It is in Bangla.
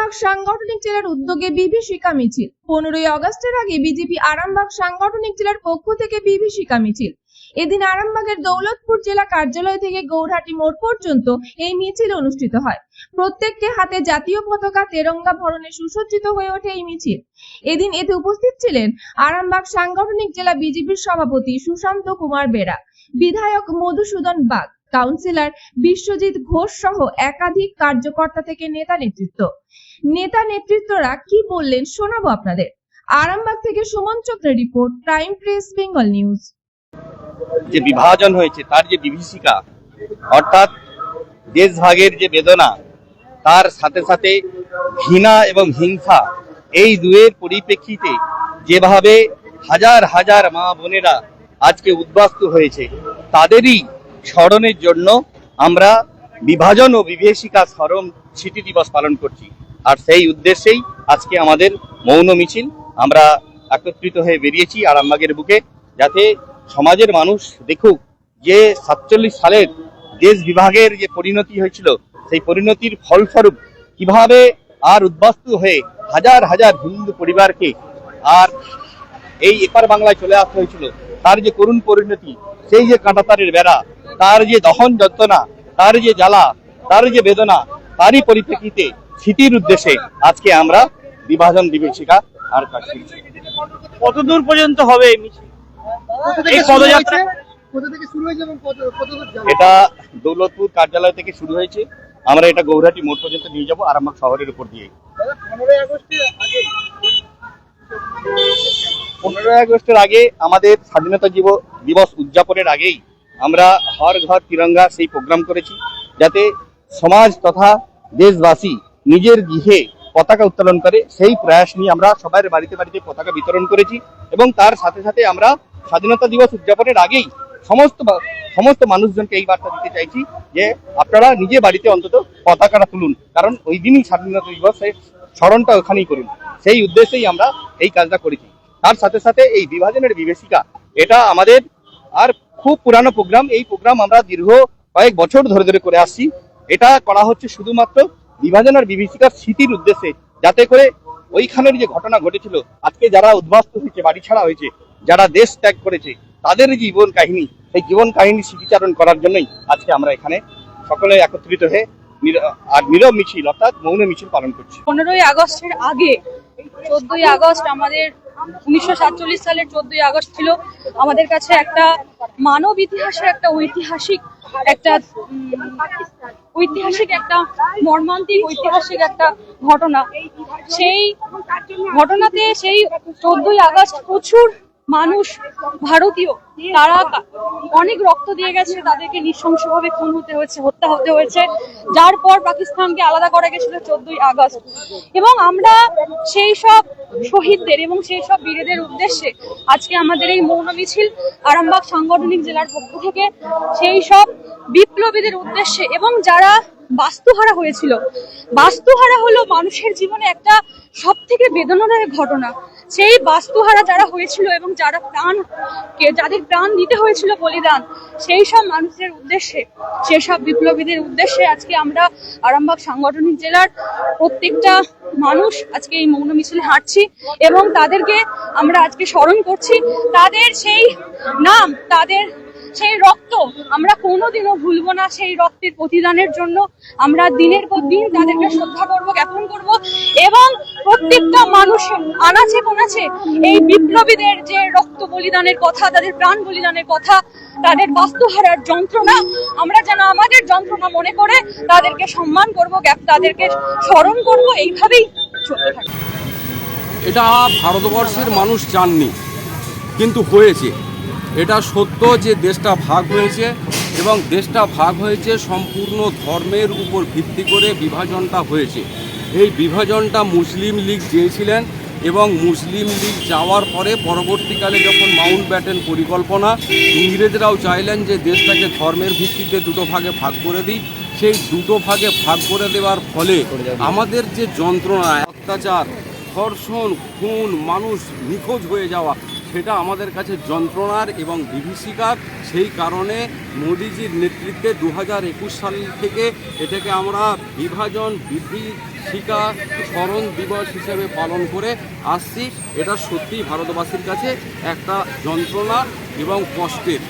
আরামবাগ সাংগঠনিক জেলার উদ্যোগে বিভীষিকা মিছিল। 15ই আগস্টের আগে বিজেপি আরামবাগ সাংগঠনিক জেলার পক্ষ থেকে বিভীষিকা মিছিল। এদিন আরামবাগের দৌলতপুর জেলা কার্যালয় থেকে গৌরহাটি মোড় পর্যন্ত এই মিছিল অনুষ্ঠিত হয়। প্রত্যেককে হাতে জাতীয় পতাকা তেরঙ্গা বরণে সুসজ্জিত হয়ে ওঠে এই মিছিল। এদিন এতে উপস্থিত ছিলেন আরামবাগ সাংগঠনিক জেলা বিজেপির সভাপতি সুশান্ত কুমার বেরা, বিধায়ক মধুসূদন বাগ, কাউন্সিলর বিশ্বজিৎ ঘোষ সহ একাধিক কার্যকর্তা থেকে নেতা নেতৃত্বরা কি বললেন শোনাবো আপনাদের। আরামবাগ থেকে সুমন চক্রের report, prime press Bengal news. যে বিভাজন হয়েছে তার যে বিভীষিকা অর্থাৎ দেশভাগের যে বেদনা, তার সাথে সাথে ঘৃণা এবং হিংসা, এই দুয়ের পরিপ্রেক্ষিতে যেভাবে হাজার হাজার মা বোনেরা আজকে উদ্বাস্তু হয়েছে, তাদেরই স্মরণের জন্য আমরা বিভাজন ও বিভীষিকা স্মরণ স্মৃতি দিবস পালন করছি। আর সেই উদ্দেশ্যেই আজকে আমাদের মৌন মিছিল। আমরা একত্রিত হয়ে বেরিয়েছি আরামবাগের বুকে, যাতে সমাজের মানুষ দেখুক যে 47 সালের দেশ বিভাগের যে পরিণতি হয়েছিল, সেই পরিণতির ফলস্বরূপ কিভাবে আর উদ্বাস্তু হয়ে হাজার হাজার হিন্দু পরিবারকে আর এই এপার বাংলায় চলে আসতে হয়েছিল। তার যে করুণ পরিণতি, সেই যে কাঁটাতারের বেড়া, তার যে দহন যন্ত্রণা, তার যে জ্বালা, তার যে বেদনা, তারই পরিপ্রেক্ষিতে স্মৃতির উদ্দেশ্যে আজকে আমরা বিভাজন বিভীষিকা আর কাটছি। কতদূর পর্যন্ত হবে এই মিছিল, এই পদযাত্রা? এটা দৌলতপুর কার্যালয় থেকে শুরু হয়েছে। আমরা এটা গৌরহাটি মোড় পর্যন্ত নিয়ে যাব আরামবাগ শহরের উপর দিয়ে। 15 আগস্টের আগে আমাদের স্বাধীনতা দিবস উদযাপনের আগেই আমরা হর ঘর তিরঙ্গা সেই প্রোগ্রাম করেছি, যাতে সমাজ তথা দেশবাসী নিজের গৃহে পতাকা উত্তোলন করে। সেই প্রয়াস নিয়ে আমরা সবার বাড়িতে বাড়িতে পতাকা বিতরণ করেছি এবং তার সাথে সাথে আমরা স্বাধীনতা দিবস উদযাপনের আগেই সমস্ত মানুষজনকে এই বার্তা দিতে চাইছি যে আপনারা নিজে বাড়িতে অন্তত পতাকাটা তুলুন, কারণ ওই দিনই স্বাধীনতা দিবসের স্মরণটা ওখানেই করুন। সেই উদ্দেশ্যেই আমরা এই কাজটা করেছি। তার সাথে সাথে এই বিভাজনের বিভীষিকা, এটা আমাদের আর খুব পুরানো প্রোগ্রাম। এই প্রোগ্রাম আমরা দীর্ঘ কয়েক বছর ধরে করে আসছি। এটা করা হচ্ছে শুধুমাত্র বিভাজন আর বিভীষিকার স্মৃতির উদ্দেশ্যে, যাতে করে ওইখানের যে ঘটনা ঘটেছিল, আজকে যারা উদ্বাস্তু হয়েছে, বাড়ি ছাড়া হয়েছে, যারা দেশ ত্যাগ করেছে, তাদের জীবন কাহিনী, সেই জীবন কাহিনী স্মৃতিচারণ করার জন্যই আজকে আমরা এখানে সকলে একত্রিত হয়ে নীরব মিছিল অর্থাৎ মৌন মিছিল পালন করছি। 15ই আগস্টের আগে 14ই আগস্ট, আমাদের 1947 সালের 14ই আগস্ট ছিল আমাদের কাছে একটা মানব ইতিহাসের একটা ঐতিহাসিক একটা মর্মান্তিক ঐতিহাসিক একটা ঘটনা। সেই ঘটনাতে সেই 14ই আগস্ট প্রচুর মানুষ, ভারতীয়, তারা অনেক রক্ত দিয়ে গেছে, তাদেরকে নৃশংসভাবে খুন হত্যা হতে হয়েছে, যার পর পাকিস্তানকে আলাদা করা গেছিল 14ই আগস্ট। এবং আমরা সেই সব শহীদদের এবং সেই সব বীরদের উদ্দেশ্যে আজকে আমাদের এই মৌন মিছিল আরামবাগ সাংগঠনিক জেলার পক্ষ থেকে, সেই সব বিপ্লবীদের উদ্দেশ্যে এবং যারা বাস্তুহারা হয়েছিল। বাস্তুহারা হলো মানুষের জীবনে একটা সব থেকে বেদনাদায়ক ঘটনা। সেই বাস্তুহারা যারা হয়েছিল এবং যাদের প্রাণ দিতে হয়েছিল বলিদান, সেই সব মানুষদের উদ্দেশ্যে, সেই সব বিপ্লবীদের উদ্দেশ্যে আজকে আমরা আরামবাগ সাংগঠনিক জেলার প্রত্যেকটা মানুষ আজকে এই মৌন মিছিলে হাঁটছি এবং তাদেরকে আমরা আজকে স্মরণ করছি। তাদের সেই নাম, তাদের সেই রক্ত আমরা কোনোদিনও ভুলবো না। সেই রক্তের প্রতিদানের জন্য আমরা দিনের পর দিন তাদেরকে শ্রদ্ধা করব, জ্ঞাপন করব এবং প্রত্যেকটা মানুষ আনাচে কোনাচে এই বিপ্লবীদের যে রক্ত বলিদানের কথা, তাদের প্রাণ বলিদানের কথা, তাদের বাস্তুহারার যন্ত্রণা, আমরা যেন আমাদের যন্ত্রণা মনে করে তাদেরকে সম্মান করব, তাদেরকে স্মরণ করব। এইভাবেই চলতে থাকে। এটা ভারতবর্ষের মানুষ চাননি, কিন্তু হয়েছে। এটা সত্য যে দেশটা ভাগ হয়েছে এবং দেশটা ভাগ হয়েছে সম্পূর্ণ ধর্মের উপর ভিত্তি করে বিভাজনটা হয়েছে। এই বিভাজনটা মুসলিম লীগ চেয়েছিলেন এবং মুসলিম লীগ যাওয়ার পরে পরবর্তীকালে যখন মাউন্ট ব্যাটেন পরিকল্পনা, ইংরেজরাও চাইলেন যে দেশটাকে ধর্মের ভিত্তিতে দুটো ভাগে ভাগ করে দিই। সেই দুটো ভাগে ভাগ করে দেওয়ার ফলে আমাদের যে যন্ত্রণা, অত্যাচার, ধর্ষণ, খুন, মানুষ নিখোঁজ হয়ে যাওয়া, সেটা আমাদের কাছে যন্ত্রণার এবং বিভীষিকার। সেই কারণে মোদিজির নেতৃত্বে 2021 সাল থেকে এটাকে আমরা বিভাজন বিভীষিকা স্মরণ দিবস হিসেবে পালন করে আসছি। এটা সত্যিই ভারতবাসীর কাছে একটা যন্ত্রণা এবং কষ্টের।